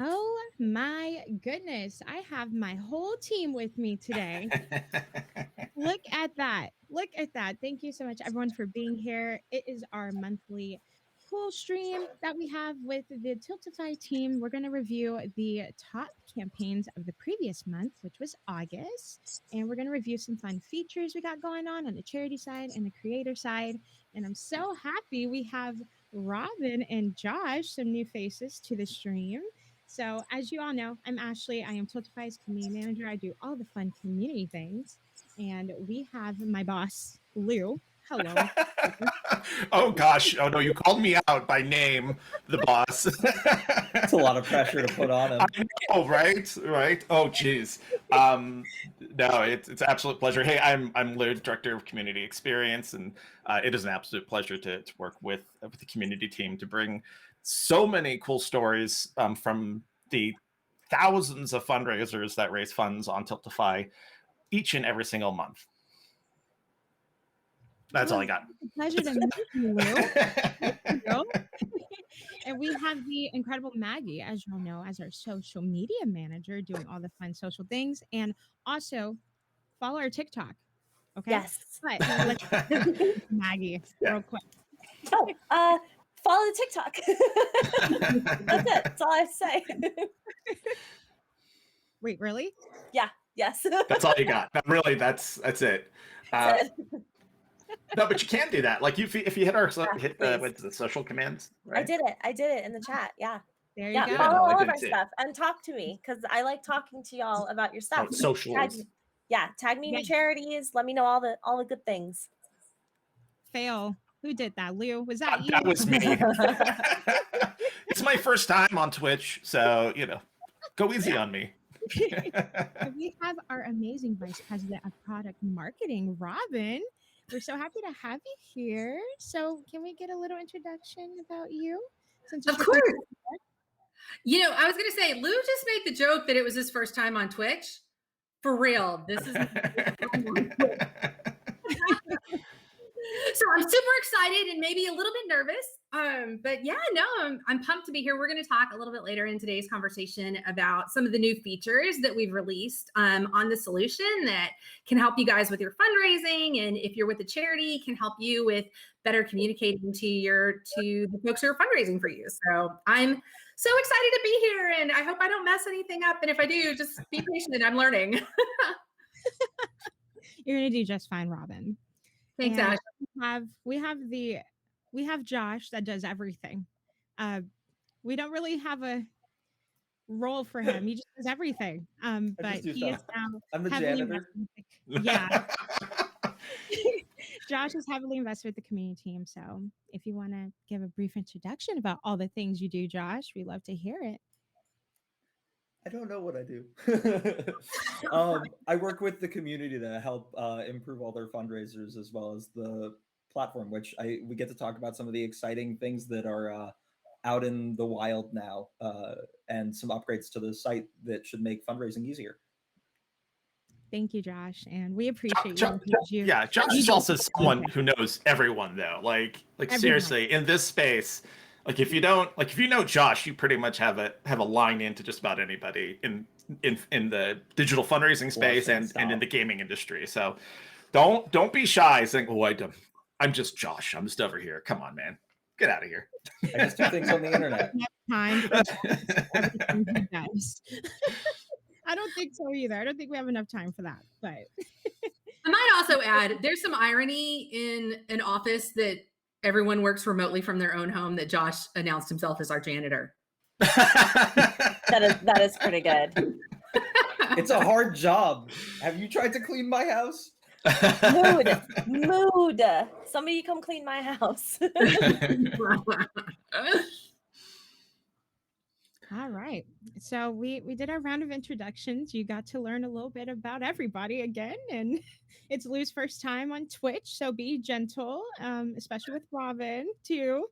Oh my goodness. I have my whole team with me today. Look at that. Look at that. Thank you so much, everyone, for being here. It is our monthly pool stream that we have with the Tiltify team. We're going to review the top campaigns of the previous month, which was August. And we're going to review some fun features we got going on the charity side and the creator side. And I'm so happy we have Robin and Josh, some new faces to the stream. So, as you all know, I'm Ashley. I am Tiltify's community manager. I do all the fun community things. And we have my boss, Lou. Hello. Oh, gosh. Oh, no, you called me out by name, the boss. It's a lot of pressure to put on him. I know, right? Right? Oh, geez. No, it's an absolute pleasure. Hey, I'm Lou, Director of Community Experience, and it is an absolute pleasure to work with the community team to bring so many cool stories from the thousands of fundraisers that raise funds on Tiltify each and every single month. That's all I got. Pleasure to meet you, Lou. And we have the incredible Maggie, as you'll know, as our social media manager, doing all the fun social things. And also follow our TikTok. Okay. Yes. But Maggie, real quick. Oh, follow the TikTok. That's it. That's all I have to say. Wait, really? Yeah. Yes. That's all you got. Really, that's it. No, but you can do that. Like if you hit with the social commands. Right? I did it in the chat. Yeah. There you go. Follow all of our stuff and talk to me because I like talking to y'all about your stuff. Socials. Tag me in your charities. Let me know all the good things. Fail. Who did that? Lou? Was that you? That was me. It's my first time on Twitch, so go easy on me. We have our amazing Vice President of Product Marketing, Robin. We're so happy to have you here. So can we get a little introduction about you? Of course. I was going to say, Lou just made the joke that it was his first time on Twitch. For real. This is So I'm super excited and maybe a little bit nervous. But yeah, no, I'm pumped to be here. We're going to talk a little bit later in today's conversation about some of the new features that we've released on the solution that can help you guys with your fundraising. And if you're with a charity, can help you with better communicating to the folks who are fundraising for you. So I'm so excited to be here and I hope I don't mess anything up. And if I do, just be patient. I'm learning. You're going to do just fine, Robin. Thanks, Ash. We have Josh that does everything. We don't really have a role for him. He just does everything. But he is now I'm the heavily janitor. Yeah. Josh is heavily invested with the community team. So if you want to give a brief introduction about all the things you do, Josh, we'd love to hear it. I don't know what I do. I work with the community to help improve all their fundraisers as well as the platform, which we get to talk about some of the exciting things that are out in the wild now and some upgrades to the site that should make fundraising easier. Thank you, Josh, and we appreciate you. Yeah, Josh is also someone who knows everyone, though. Like seriously, in this space, like if you know Josh, you pretty much have a line into just about anybody in the digital fundraising space and in the gaming industry. So don't be shy saying, "Oh, I'm just Josh. I'm just over here." Come on, man, get out of here. I just do things on the internet. Time for everything he does. I don't think so either. I don't think we have enough time for that. But I might also add, there's some irony in an office that everyone works remotely from their own home that Josh announced himself as our janitor. That is pretty good. It's a hard job. Have you tried to clean my house? Mood. Somebody come clean my house. All right. So we did our round of introductions. You got to learn a little bit about everybody again, and it's Lou's first time on Twitch, so be gentle, especially with Robin too.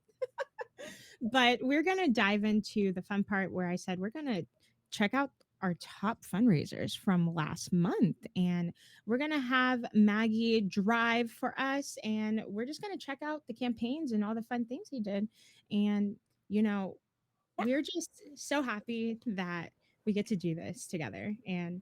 But we're gonna dive into the fun part where I said we're gonna check out our top fundraisers from last month, and we're gonna have Maggie drive for us, and we're just gonna check out the campaigns and all the fun things he did, and you know we're just so happy that we get to do this together. And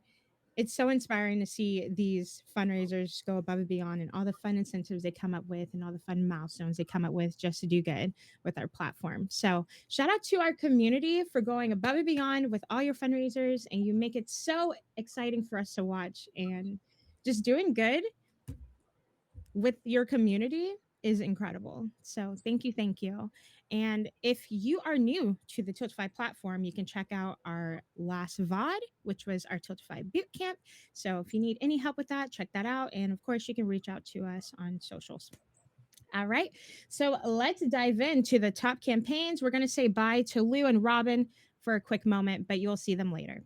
it's so inspiring to see these fundraisers go above and beyond and all the fun incentives they come up with and all the fun milestones they come up with just to do good with our platform. So, shout out to our community for going above and beyond with all your fundraisers, and you make it so exciting for us to watch, and just doing good with your community is incredible. So thank you, thank you. And if you are new to the Tiltify platform, you can check out our last VOD, which was our Tiltify Bootcamp. So if you need any help with that, check that out. And of course, you can reach out to us on socials. All right. So let's dive into the top campaigns. We're going to say bye to Lou and Robin for a quick moment, but you'll see them later.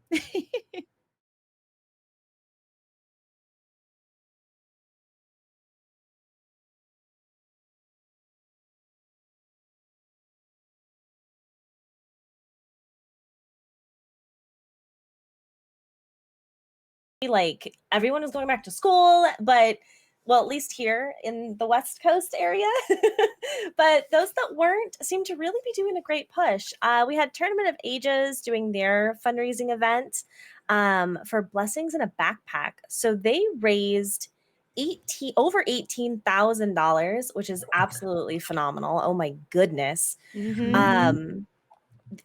Like everyone was going back to school, but well, at least here in the West Coast area. But those that weren't seem to really be doing a great push. We had Tournament of Ages doing their fundraising event for blessings in a backpack. So they raised over $18,000, which is absolutely phenomenal. Oh my goodness. Mhm.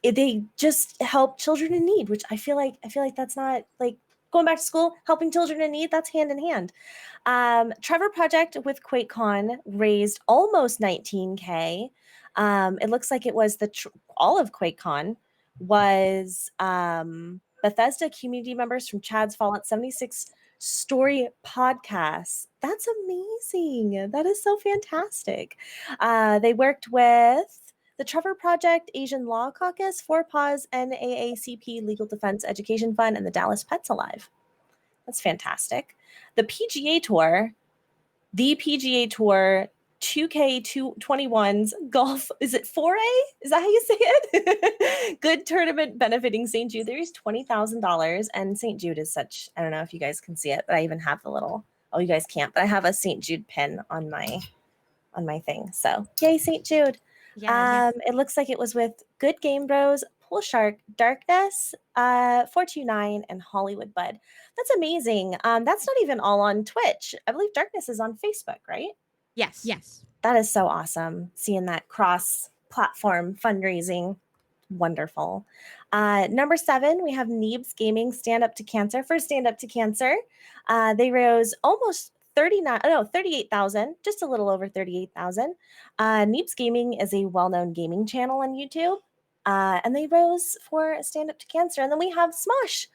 They just help children in need, which I feel like that's not like going back to school, helping children in need, that's hand in hand. Trevor Project with QuakeCon raised almost 19K. It looks like it was all of QuakeCon was Bethesda community members from Chad's Fallout 76 story podcasts. That's amazing. That is so fantastic. They worked with the Trevor Project, Asian Law Caucus, 4Paws, NAACP Legal Defense Education Fund, and the Dallas Pets Alive. That's fantastic. The PGA Tour 2K21's golf, is it 4A? Is that how you say it? Good tournament benefiting St. Jude. There is $20,000, and St. Jude is such, I don't know if you guys can see it, but I even have the little, oh, you guys can't, but I have a St. Jude pin on my thing. So yay, St. Jude. Yeah. It looks like it was with Good Game Bros, Pool Shark, Darkness, 429, and Hollywood Bud. That's amazing. That's not even all on Twitch. I believe Darkness is on Facebook, right? Yes. That is so awesome. Seeing that cross-platform fundraising. Wonderful. Number 7, we have Neebs Gaming Stand Up to Cancer. For Stand Up to Cancer, they rose almost 38,000, just a little over 38,000. Neebs Gaming is a well-known gaming channel on YouTube, and they rose for Stand Up to Cancer. And then we have Smosh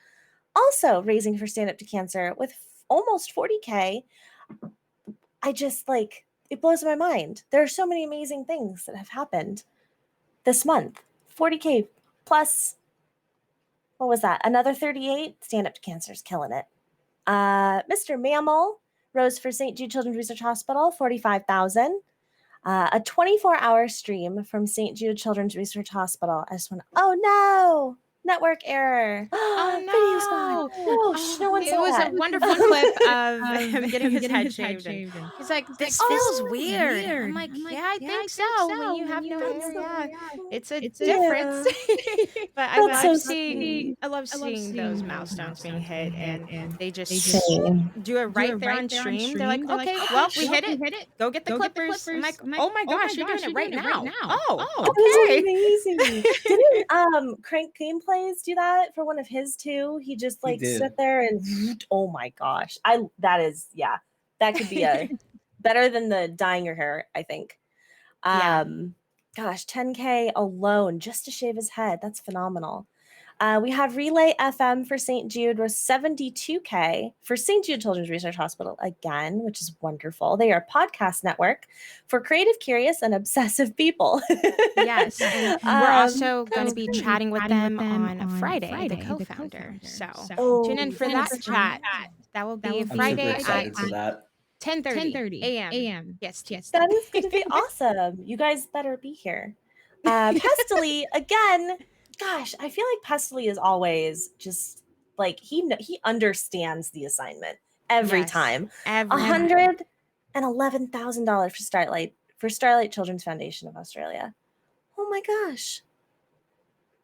also raising for Stand Up to Cancer with almost 40K. I just it blows my mind. There are so many amazing things that have happened this month. 40K plus, what was that? Another 38? Stand Up to Cancer is killing it. Mr. Mammal rose for St. Jude Children's Research Hospital, 45,000. A 24-hour stream from St. Jude Children's Research Hospital. I just went, oh no, network error. Oh Video's gone. no! No one It saw was that. a wonderful clip of him getting his head shaved. And he's like, "This feels weird." I'm like, "Yeah, I think so. When you have no hair, yeah, it's a difference." But I That's so love sweet. seeing those milestones being hit, and they just Same. do it right there on stream. They're like, "Okay, well, we hit it. Go get the clippers." I'm like, "Oh my gosh, you're doing it right now." Oh, That was okay. amazing. Didn't Crank Gameplays do that for one of his too? He just He did. sit there and oh my gosh. That could be a better than the dyeing your hair, I think. Yeah. Gosh, 10K alone just to shave his head. That's phenomenal. We have Relay FM for St. Jude was $72K for St. Jude Children's Research Hospital again, which is wonderful. They are a podcast network for creative, curious, and obsessive people. Yes, and we're also going to that's be great. chatting with them on Friday, the co-founder. So Oh, tune in for that chat. That will be I'm super Friday excited at for that. 10:30 a.m. Yes, that is going to be awesome. You guys better be here. Pestily, again, gosh, I feel like Pestily is always just like he understands the assignment every Yes, time. every time. $111,000 for Starlight Children's Foundation of Australia. Oh my gosh,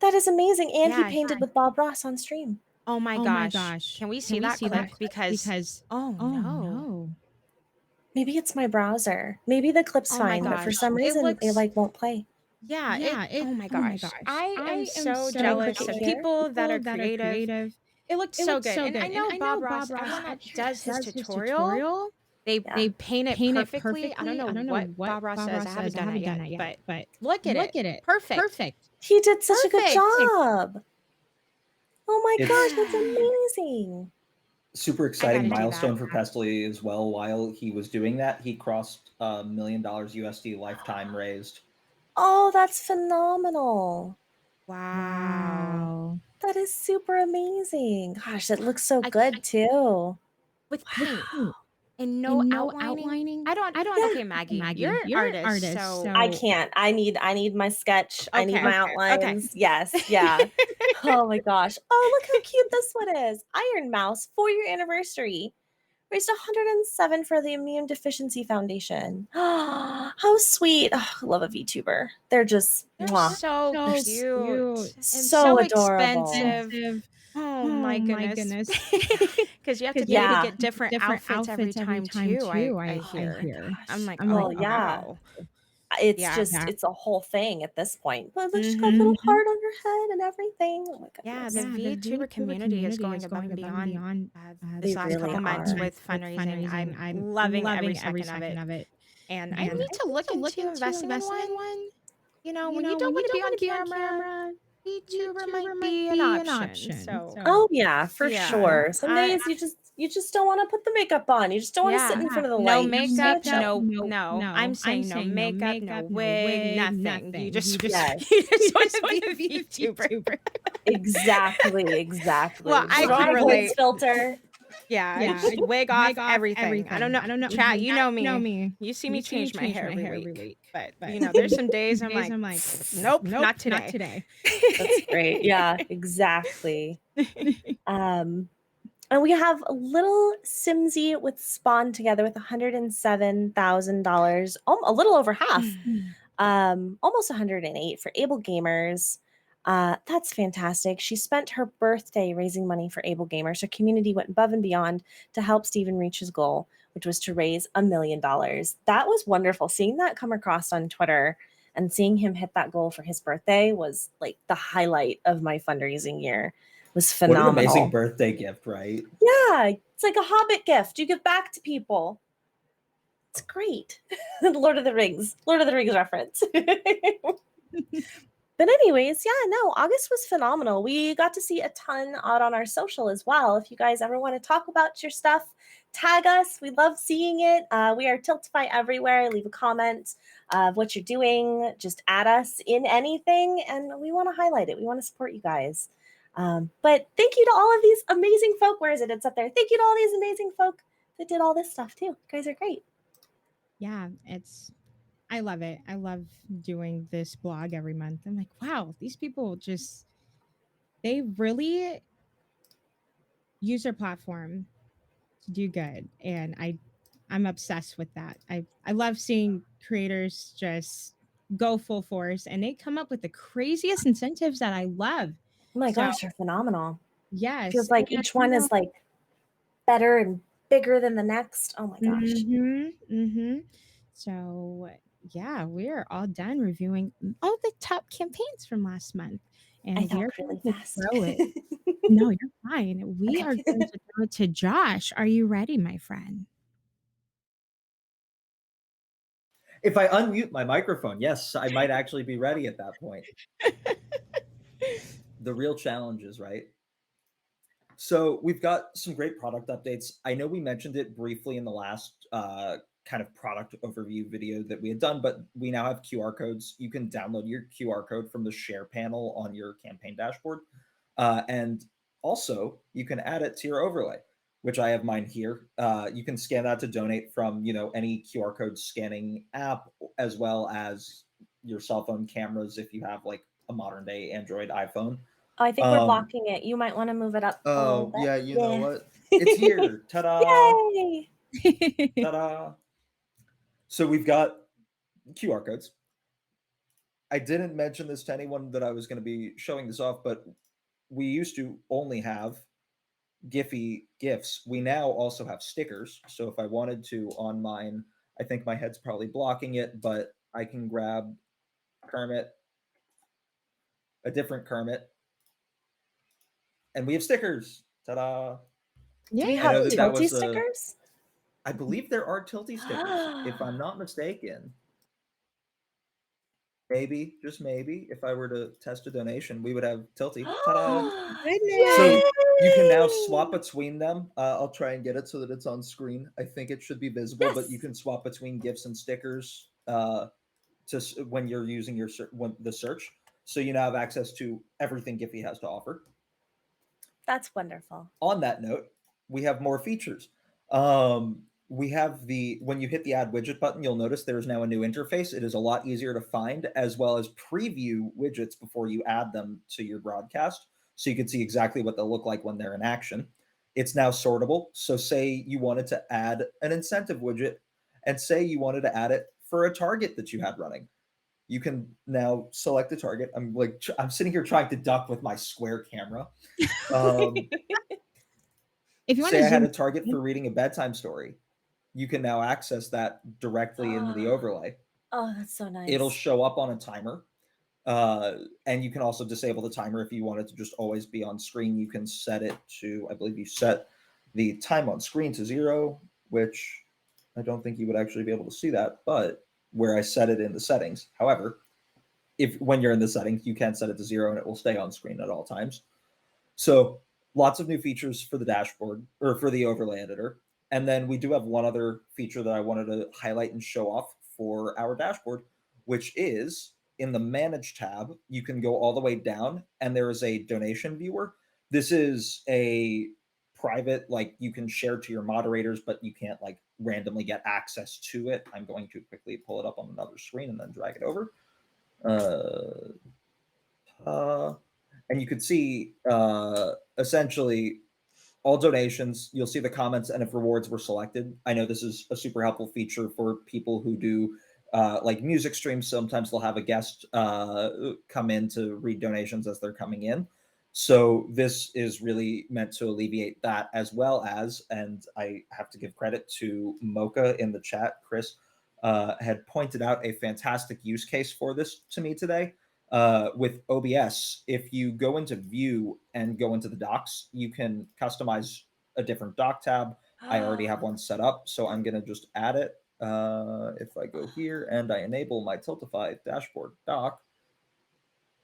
that is amazing! And he Yeah. painted with Bob Ross on stream. Oh my gosh. Can we see that clip? Because oh no. Maybe it's my browser. Maybe the clip's Oh my fine, but for gosh. some It reason it looks like won't play. yeah, oh my gosh. I am so so jealous quick of here. people that are creative. It looks so good. And I know Bob Ross, Ross, everyone that does his his tutorial, they Yeah. paint it perfectly. I don't know what Bob Ross says. I haven't done it yet, but look at it. Perfect. He did such a good Perfect. job. Oh my It's- gosh, that's amazing. Super I exciting gotta do milestone that. for Pestily as well. While he was doing that, he crossed $1 million USD lifetime raised. Oh, that's phenomenal. Wow. That is super amazing. Gosh, it looks so I good too. With paint and No no outlining. I don't okay, Maggie. You're an artist, so I can't. I need my sketch. I need Okay, my outlines. Yes, yeah. Oh my gosh. Oh, look how cute this one is. Iron Mouse 4-year anniversary. Raised 107 for the Immune Deficiency Foundation. How sweet. Oh, I love a VTuber. They're just they're mwah. so cute and So adorable. expensive. Oh my goodness. Because you have to Yeah. get different outfits every time too. I hear. I'm like, Oh, oh yeah. wow. It's Yeah. just it's a whole thing at this point. But look, she's got a Mhm. little heart on her head and everything. Oh my Yeah, goodness. the VTuber community is going above and beyond. They This last really couple months are. with fundraising, I'm loving every second of it. And I need to look into investing in one. You know, when you don't want to be on camera, VTuber might be an option. So, Oh yeah, for yeah. sure. Some days you just don't want to put the makeup on. You just don't want to sit in front of the no light. You just makeup, wanna chill. no. I'm saying no makeup, no wig, nothing. You just Yes. you just want to be a VTuber. Exactly. Well, I Strong can voice relate. filter. Yeah, just wig off everything. I don't know. Chat, you know me. You see me change my hair every week. But you know, there's some days I'm like, nope, not today. That's great. Yeah, exactly. And we have a little Simsy with Spawn together with $107,000, a little over half, almost 108 for Able Gamers. That's fantastic. She spent her birthday raising money for Able Gamers. Her community went above and beyond to help Stephen reach his goal, which was to raise $1 million. That was wonderful. Seeing that come across on Twitter and seeing him hit that goal for his birthday was like the highlight of my fundraising year. It was phenomenal. What an amazing birthday gift, right? Yeah, it's like a Hobbit gift. You give back to people. It's great. Lord of the Rings reference. But anyways, yeah, no, August was phenomenal. We got to see a ton out on our social as well. If you guys ever want to talk about your stuff, tag us. We love seeing it. We are Tiltify everywhere. Leave a comment of what you're doing. Just add us in anything, and we want to highlight it. We want to support you guys. But thank you to all of these amazing folk. Where is it? It's up there. Thank you to all these amazing folk that did all this stuff too. You guys are great. Yeah, I love it. I love doing this blog every month. I'm like, wow, these people they really use their platform to do good. And I'm obsessed with that. I love seeing creators just go full force, and they come up with the craziest incentives that I love. Oh my So, gosh, they're phenomenal. Yes. Feels like and, each one is like better and bigger than the next. Oh my gosh. So yeah, we're all done reviewing all the top campaigns from last month. And I we are talk really going to fast. throw it. No, you're fine. We Okay. are going to throw it to Josh. Are you ready, my friend? If I unmute my microphone, yes, I might actually be ready at that point. the real challenges, right? So we've got some great product updates. I know we mentioned it briefly in the last kind of product overview video that we had done, but we now have QR codes. You can download your QR code from the share panel on your campaign dashboard. And also you can add it to your overlay, which I have mine here. You can scan that to donate from, any QR code scanning app, as well as your cell phone cameras if you have like a modern day Android iPhone. Oh, I think we're blocking it. You might want to move it up a little bit. Yeah, you know what? It's here. Ta-da! Yay! Ta-da! So we've got QR codes. I didn't mention this to anyone that I was going to be showing this off, but we used to only have Giphy GIFs. We now also have stickers. So if I wanted to on mine, I think my head's probably blocking it, but I can grab Kermit, a different Kermit, and we have stickers. Ta-da! Do we Yeah. have that Tilty was stickers? I believe there are Tilty stickers, if I'm not mistaken. Maybe, just maybe, if I were to test a donation, we would have Tilty. Ta-da! Goodness. So you can now swap between them. I'll try and get it so that it's on screen. I think it should be visible, but you Yes. can swap between GIFs and stickers when you're using the search. So you now have access to everything Giphy has to offer. That's wonderful. On that note, we have more features. We have when you hit the add widget button, you'll notice there is now a new interface. It is a lot easier to find, as well as preview widgets before you add them to your broadcast, so you can see exactly what they'll look like when they're in action. It's now sortable. So say you wanted to add an incentive widget, and say you wanted to add it for a target that you had running. You can now select a target. I'm sitting here trying to duck with my square camera. If you want Say to I had zoom a target for reading a bedtime story, you can now access that directly into the overlay. Oh, that's so nice. It'll show up on a timer. And you can also disable the timer if you want it to just always be on screen. You can set it to, I believe you set the time on screen to 0, which I don't think you would actually be able to see that, but where I set it in the settings. However, when you're in the settings, you can set it to 0 and it will stay on screen at all times. So lots of new features for the dashboard, or for the overlay editor. And then we do have one other feature that I wanted to highlight and show off for our dashboard, which is in the Manage tab. You can go all the way down and there is a donation viewer. This is a private, like, you can share to your moderators, but you can't like randomly get access to it. I'm going to quickly pull it up on another screen and then drag it over. And you can see essentially all donations. You'll see the comments and if rewards were selected. I know this is a super helpful feature for people who do like music streams. Sometimes they'll have a guest come in to read donations as they're coming in. So this is really meant to alleviate that, as well as, and I have to give credit to Mocha in the chat, Chris had pointed out a fantastic use case for this to me today. With OBS, if you go into view and go into the docs, you can customize a different doc tab. I already have one set up, so I'm going to just add it. If I go here and I enable my Tiltify dashboard doc,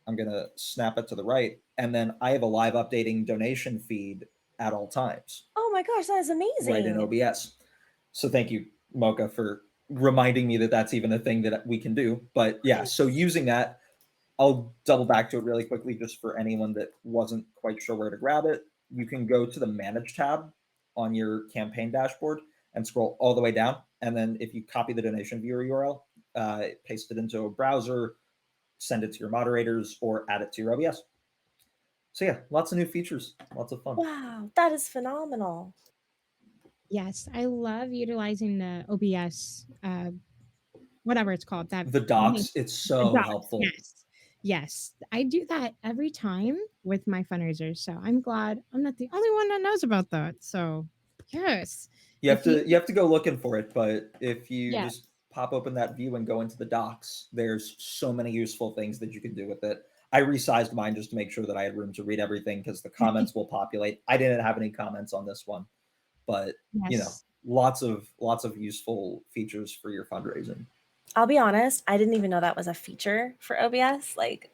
I'm going to snap it to the right, and then I have a live updating donation feed at all times. Oh my gosh, that is amazing. Right in OBS. So thank you, Mocha, for reminding me that that's even a thing that we can do. But yeah, so using that, I'll double back to it really quickly just for anyone that wasn't quite sure where to grab it. You can go to the Manage tab on your campaign dashboard and scroll all the way down. And then if you copy the donation viewer URL, paste it into a browser, send it to your moderators, or add it to your OBS. So yeah, lots of new features, lots of fun. Wow, that is phenomenal. Yes, I love utilizing the OBS, whatever it's called. That The docs, it's so helpful. Yes, yes, I do that every time with my fundraisers. So I'm glad I'm not the only one that knows about that. So yes, You have to go looking for it, but if you Yeah. just pop open that view and go into the docs, there's so many useful things that you can do with it. I resized mine just to make sure that I had room to read everything because the comments will populate. I didn't have any comments on this one, but Yes. lots of useful features for your fundraising. I'll be honest, I didn't even know that was a feature for OBS. Like,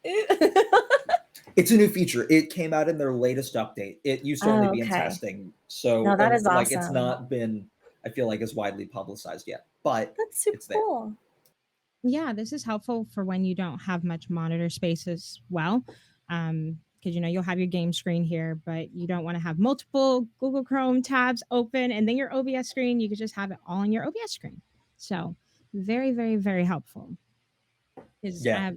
It's a new feature. It came out in their latest update. It used to only be in Okay. testing. So No, that is like it's awesome. not been, I feel like, as widely publicized yet, but That's super it's there. cool. Yeah, this is helpful for when you don't have much monitor space as well. Because you'll have your game screen here, but you don't want to have multiple Google Chrome tabs open and then your OBS screen. You could just have it all on your OBS screen. So very, very, very helpful. Because Yeah.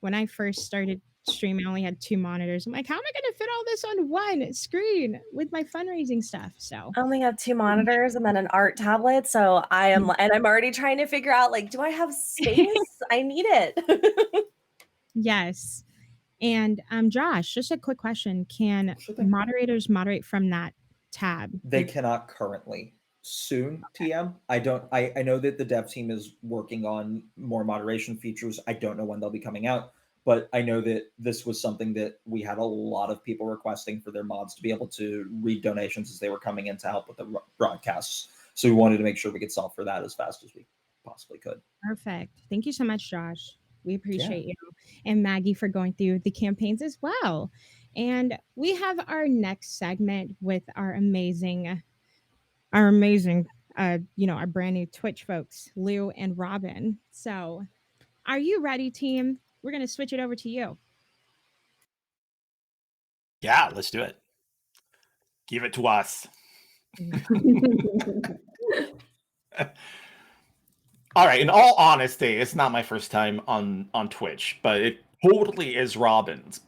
when I first started streaming, I only had 2 monitors. I'm like, how am I going to fit all this on one screen with my fundraising stuff? So I only have 2 monitors and then an art tablet. So I'm already trying to figure out, like, do I have space? I need it. yes. And Josh, just a quick question: can Sure thing. moderators moderate from that tab? They cannot currently. Soon, TM. I know that the dev team is working on more moderation features. I don't know when they'll be coming out, but I know that this was something that we had a lot of people requesting for their mods to be able to read donations as they were coming in to help with the broadcasts. So we wanted to make sure we could solve for that as fast as we possibly could. Perfect. Thank you so much, Josh. We appreciate you. And Maggie for going through the campaigns as well. And we have our next segment with our amazing, our brand new Twitch folks, Lou and Robin. So are you ready, team? We're going to switch it over to you. Yeah, let's do it. Give it to us. All right. In all honesty, it's not my first time on Twitch, but it totally is Robin's.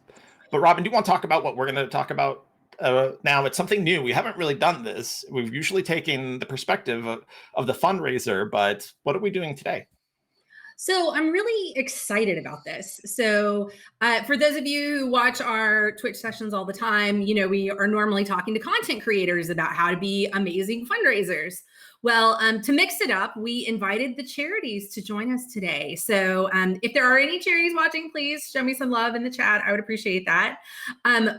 But Robin, do you want to talk about what we're going to talk about now? It's something new. We haven't really done this. We've usually taken the perspective of the fundraiser, but what are we doing today? So I'm really excited about this. So for those of you who watch our Twitch sessions all the time, we are normally talking to content creators about how to be amazing fundraisers. Well, to mix it up, we invited the charities to join us today. So if there are any charities watching, please show me some love in the chat. I would appreciate that.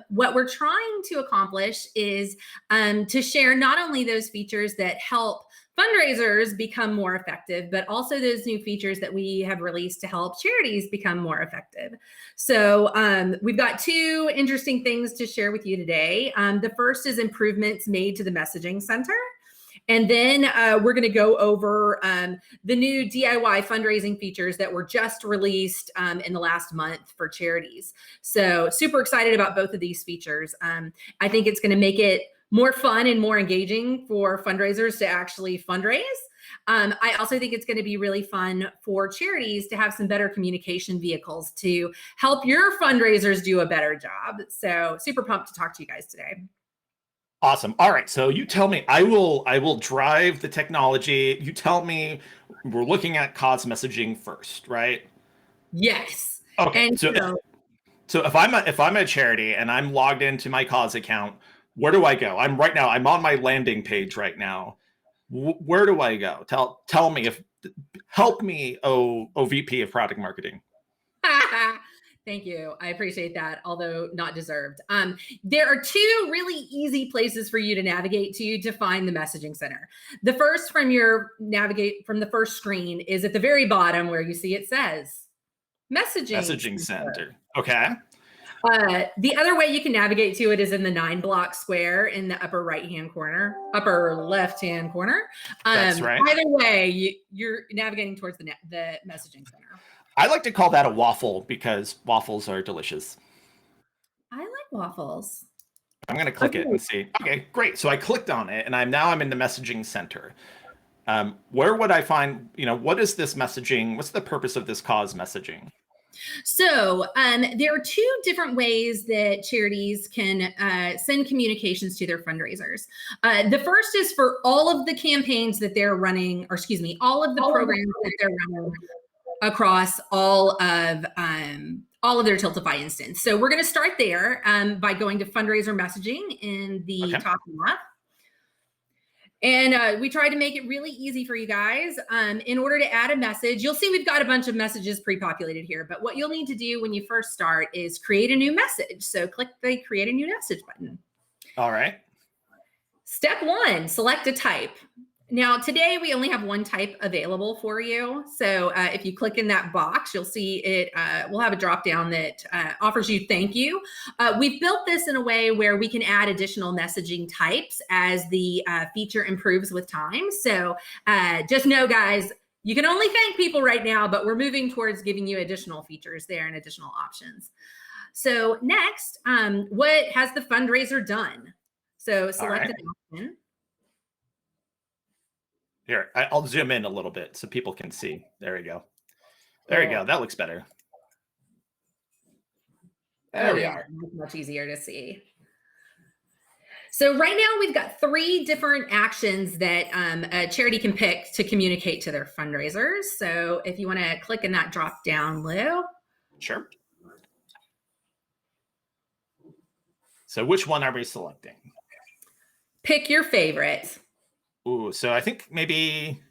What we're trying to accomplish is to share not only those features that help fundraisers become more effective, but also those new features that we have released to help charities become more effective. So we've got 2 interesting things to share with you today. The first is improvements made to the messaging center. And then we're going to go over the new DIY fundraising features that were just released in the last month for charities. So super excited about both of these features. I think it's going to make it more fun and more engaging for fundraisers to actually fundraise. I also think it's going to be really fun for charities to have some better communication vehicles to help your fundraisers do a better job. So super pumped to talk to you guys today. Awesome. All right. So you tell me, I will drive the technology. You tell me, we're looking at cause messaging first, right? Yes. Okay. And so if I'm a charity and I'm logged into my cause account, where do I go? I'm on my landing page right now. Where do I go? Tell me, help me, VP of product marketing. Thank you. I appreciate that, although not deserved. There are 2 really easy places for you to navigate to find the messaging center. The first from the first screen is at the very bottom where you see it says messaging center. Okay. The other way you can navigate to it is in the 9-block square in the upper left-hand corner. That's right. Either way, you're navigating towards the messaging center. I like to call that a waffle because waffles are delicious. I like waffles. I'm going to click it and see. Okay, great. So I clicked on it and I'm in the messaging center. Where would I find, what is this messaging? What's the purpose of this cause messaging? So there are 2 different ways that charities can send communications to their fundraisers. The first is for all of the campaigns that they're running, all of the programs that they're running across all of their Tiltify instance. So we're going to start there by going to fundraiser messaging in the top left. And we tried to make it really easy for you guys. In order to add a message, you'll see we've got a bunch of messages pre-populated here. But what you'll need to do when you first start is create a new message. So click the create a new message button. All right. Step 1, select a type. Now, today we only have one type available for you. So if you click in that box, you'll see it will have a drop down that offers you thank you. We've built this in a way where we can add additional messaging types as the feature improves with time. So just know, guys, you can only thank people right now, but we're moving towards giving you additional features there and additional options. So next, what has the fundraiser done? So select an option. Here, I'll zoom in a little bit so people can see. There we go. There you go. That looks better. There we are. Much easier to see. So right now we've got 3 different actions that a charity can pick to communicate to their fundraisers. So if you want to click in that drop down, Lou. Sure. So which one are we selecting? Pick your favorite. Ooh, so I think maybe,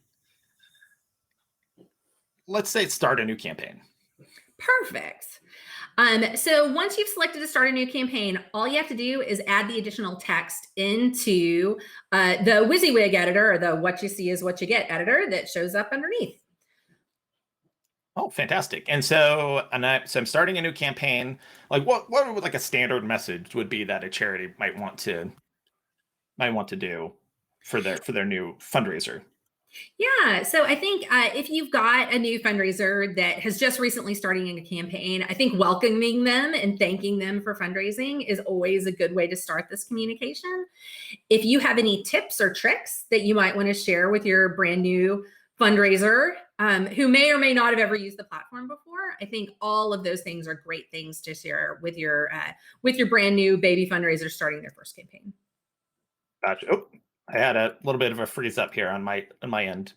let's say start a new campaign. Perfect. So once you've selected to start a new campaign, all you have to do is add the additional text into the WYSIWYG editor, or the what you see is what you get editor that shows up underneath. Oh, fantastic. And so, I'm starting a new campaign. Like what would like a standard message would be that a charity might want to do for their new fundraiser? Yeah, so I think if you've got a new fundraiser that has just recently starting a campaign, I think welcoming them and thanking them for fundraising is always a good way to start this communication. If you have any tips or tricks that you might want to share with your brand new fundraiser who may or may not have ever used the platform before, I think all of those things are great things to share with your brand new baby fundraiser starting their first campaign. Gotcha. Oh, I had a little bit of a freeze up here on my end.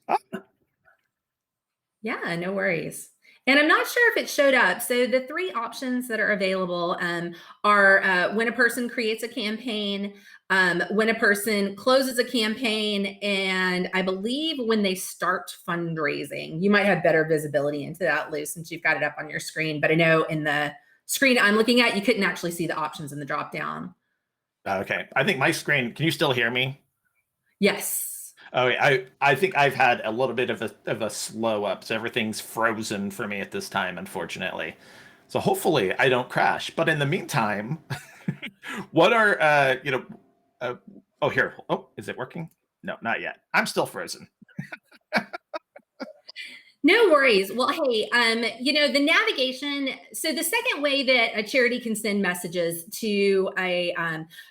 Yeah, no worries. And I'm not sure if it showed up. So the 3 options that are available are when a person creates a campaign, when a person closes a campaign, and I believe when they start fundraising. You might have better visibility into that, Lou, since you've got it up on your screen. But I know in the screen I'm looking at, you couldn't actually see the options in the drop down. Okay. I think my screen, can you still hear me? Yes. Oh, I think I've had a little bit of a slow up, so everything's frozen for me at this time, unfortunately. So hopefully I don't crash. But in the meantime, what are oh, here. Oh, is it working? No, not yet. I'm still frozen. No worries. Well, hey, the navigation. So the second way that a charity can send messages to a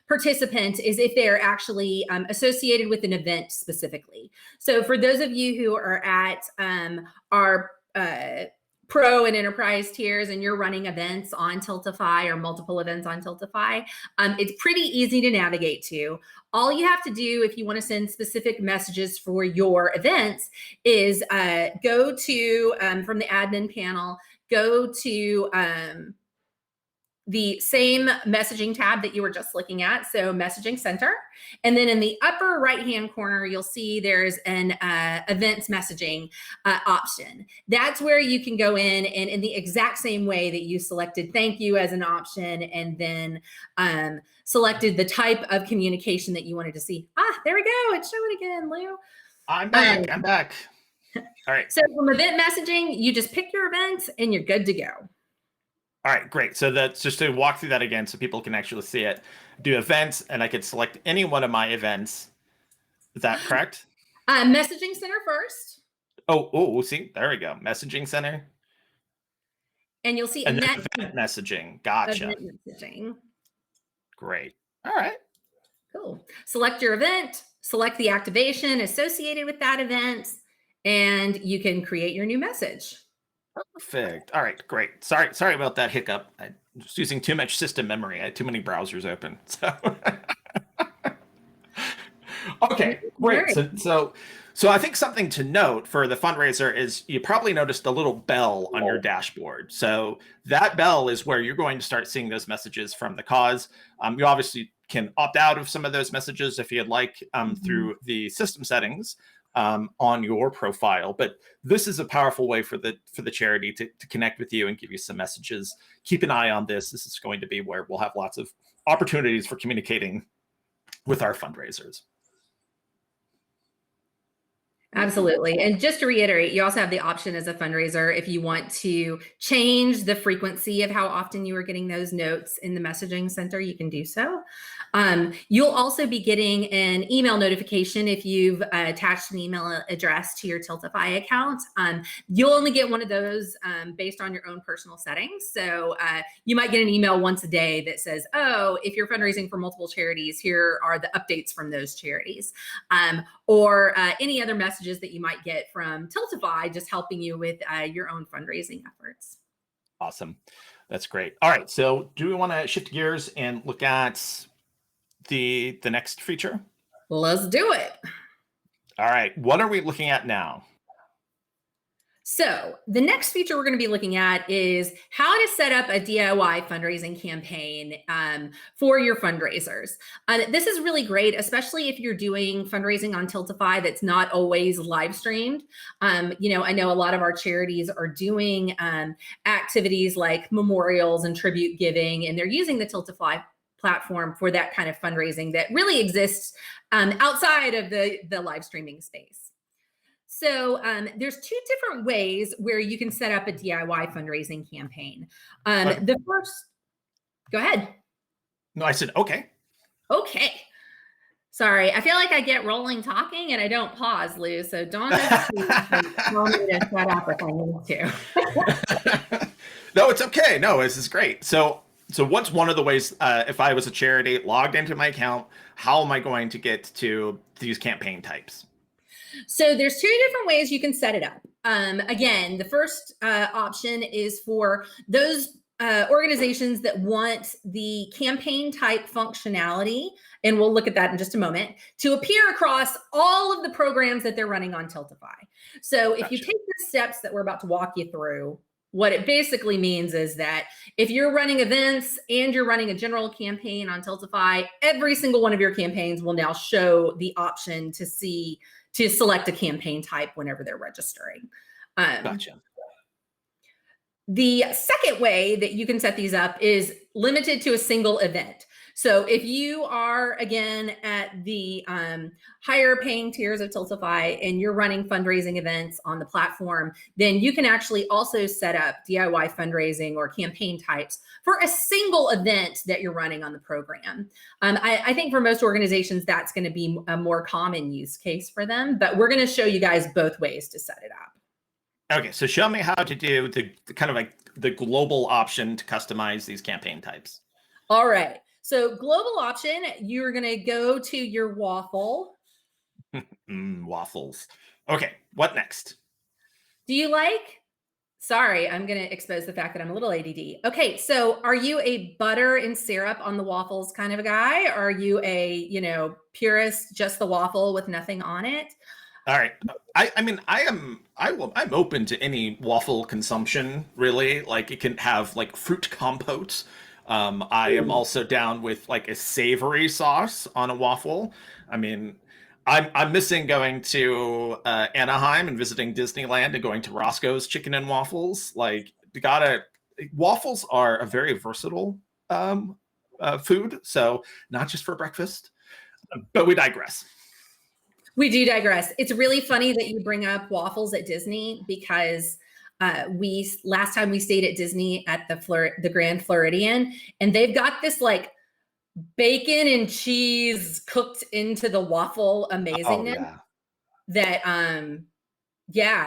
participant is if they're actually associated with an event specifically. So for those of you who are at our pro and enterprise tiers and you're running events on Tiltify or multiple events on Tiltify, it's pretty easy to navigate to. All you have to do if you want to send specific messages for your events is go to, from the admin panel, go to the same messaging tab that you were just looking at, so messaging center. And then in the upper right-hand corner, you'll see there's an events messaging option. That's where you can go in and in the exact same way that you selected thank you as an option and then selected the type of communication that you wanted to see. There we go. It's showing again, Lou. I'm back. I'm back. All right. So from event messaging, you just pick your event and you're good to go. All right, great. So that's just to walk through that again so people can actually see it. Do events, and I could select any one of my events. Is that correct? Messaging center first. Oh, see, there we go. Messaging center. And you'll see and event messaging. Gotcha. Event messaging. Great. All right. Cool. Select your event, select the activation associated with that event, and you can create your new message. Perfect. All right, great. Sorry about that hiccup. I'm just using too much system memory. I had too many browsers open. So okay, great. So I think something to note for the fundraiser is you probably noticed a little bell on your dashboard. So that bell is where you're going to start seeing those messages from the cause. You obviously can opt out of some of those messages if you'd like through the system settings on your profile. But this is a powerful way for the charity to connect with you and give you some messages. Keep an eye on this. This is going to be where we'll have lots of opportunities for communicating with our fundraisers. Absolutely. And just to reiterate, you also have the option as a fundraiser if you want to change the frequency of how often you are getting those notes in the messaging center, you can do so. You'll also be getting an email notification if you've attached an email address to your Tiltify account. You'll only get one of those based on your own personal settings. So you might get an email once a day that says, oh, if you're fundraising for multiple charities, here are the updates from those charities. Or any other messages that you might get from Tiltify, just helping you with your own fundraising efforts. Awesome. That's great. All right. So do we want to shift gears and look at the next feature? Let's do it. All right. What are we looking at now? So the next feature we're going to be looking at is how to set up a DIY fundraising campaign for your fundraisers. This is really great, especially if you're doing fundraising on Tiltify that's not always live streamed. You know, I know a lot of our charities are doing activities like memorials and tribute giving, and they're using the Tiltify platform for that kind of fundraising that really exists outside of the live streaming space. So there's two different ways where you can set up a DIY fundraising campaign. The first, go ahead. No, I said, okay. Okay. Sorry, I feel like I get rolling talking and I don't pause, Lou. So don't tell me to shut up if I need to. No, it's okay. No, this is great. So what's one of the ways, if I was a charity logged into my account, how am I going to get to these campaign types? So there's two different ways you can set it up. Again, the first option is for those organizations that want the campaign type functionality, and we'll look at that in just a moment, to appear across all of the programs that they're running on Tiltify. So if you take the steps that we're about to walk you through, what it basically means is that if you're running events and you're running a general campaign on Tiltify, every single one of your campaigns will now show the option to select a campaign type whenever they're registering. Gotcha. The second way that you can set these up is limited to a single event. So if you are, again, at the higher paying tiers of Tiltify and you're running fundraising events on the platform, then you can actually also set up DIY fundraising or campaign types for a single event that you're running on the program. I think for most organizations, that's going to be a more common use case for them, but we're going to show you guys both ways to set it up. Okay, so show me how to do the kind of like the global option to customize these campaign types. All right. So global option, you're going to go to your waffle. Waffles. Okay, what next? Do you like, sorry, I'm going to expose the fact that I'm a little ADD. Okay, so are you a butter and syrup on the waffles kind of a guy? Or are you a, purist, just the waffle with nothing on it? All right. I'm open to any waffle consumption, really. Like it can have like fruit compote. I am also down with like a savory sauce on a waffle. I mean, I'm missing going to Anaheim and visiting Disneyland and going to Roscoe's Chicken and Waffles. Like, waffles are a very versatile food. So not just for breakfast, but we digress. We do digress. It's really funny that you bring up waffles at Disney because last time we stayed at Disney at the Grand Floridian, and they've got this like bacon and cheese cooked into the waffle amazingness. That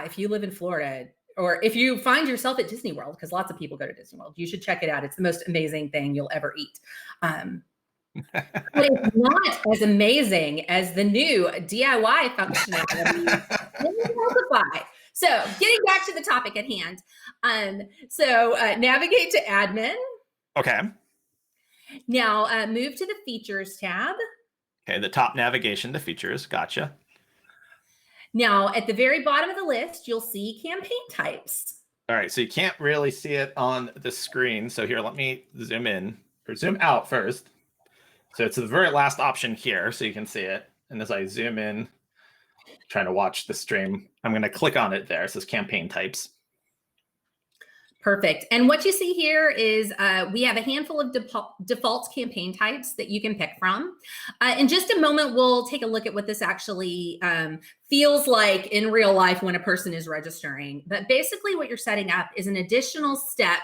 if you live in Florida or if you find yourself at Disney World, because lots of people go to Disney World, you should check it out. It's the most amazing thing you'll ever eat. But it's not as amazing as the new DIY functionality in Tiltify. So getting back to the topic at hand. Navigate to admin. Okay. Now move to the features tab. Okay, the top navigation, the features, gotcha. Now at the very bottom of the list, you'll see campaign types. All right, so you can't really see it on the screen. So here, let me zoom in or zoom out first. So it's the very last option here, so you can see it. And as I zoom in, trying to watch the stream, I'm going to click on it there. It says campaign types. Perfect. And what you see here is we have a handful of default campaign types that you can pick from. In just a moment, we'll take a look at what this actually feels like in real life when a person is registering. But basically what you're setting up is an additional step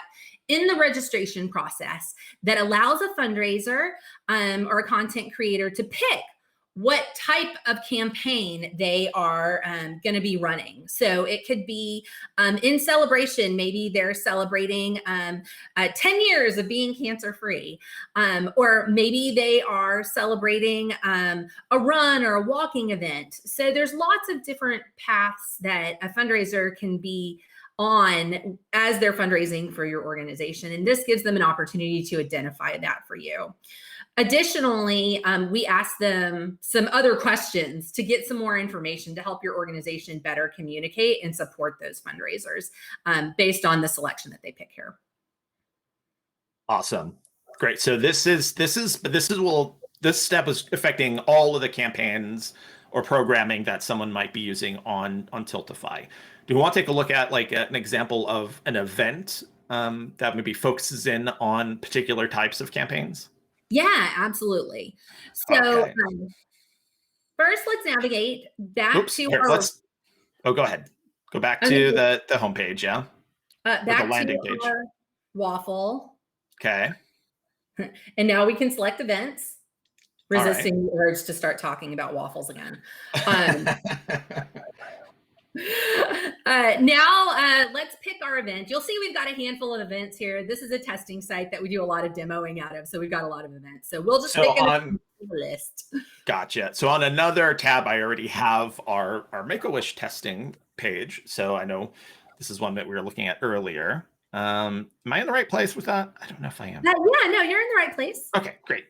in the registration process that allows a fundraiser or a content creator to pick what type of campaign they are going to be running. So it could be in celebration, maybe they're celebrating 10 years of being cancer-free, or maybe they are celebrating a run or a walking event. So there's lots of different paths that a fundraiser can be on as they're fundraising for your organization. And this gives them an opportunity to identify that for you. Additionally, we ask them some other questions to get some more information to help your organization better communicate and support those fundraisers based on the selection that they pick here. Awesome. Great. So this step is affecting all of the campaigns or programming that someone might be using on Tiltify. Do we want to take a look at like an example of an event that maybe focuses in on particular types of campaigns? Yeah, absolutely. So Okay. First, let's navigate back to here, our. Go ahead. Go back to the homepage. Yeah. Back landing to page. our waffle. Okay. And now we can select events, resisting right. the urge to start talking about waffles again. Now let's pick our event. You'll see we've got a handful of events here. This is a testing site that we do a lot of demoing out of. So we've got a lot of events. So we'll just pick a list. Gotcha. So on another tab, I already have our Make-A-Wish testing page. So I know this is one that we were looking at earlier. Am I in the right place with that? I don't know if I am. Yeah, no, you're in the right place. Okay, great.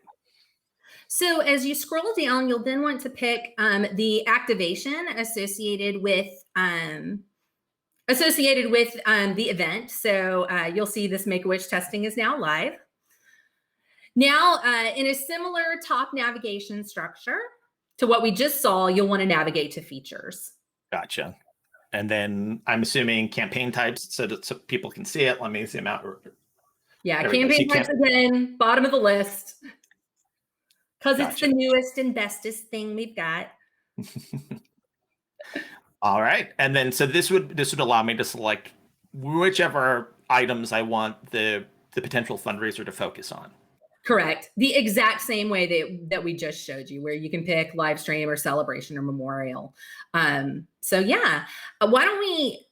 So as you scroll down, you'll then want to pick the activation associated with the event. So you'll see this Make-A-Wish testing is now live. Now, in a similar top navigation structure to what we just saw, you'll want to navigate to features. Gotcha. And then I'm assuming campaign types so people can see it. Let me zoom out. Yeah, campaign types again, bottom of the list. Because Gotcha. It's the newest and bestest thing we've got. All right. And then so this would allow me to select whichever items I want the potential fundraiser to focus on. Correct. The exact same way that we just showed you, where you can pick live stream or celebration or memorial. So yeah, why don't we,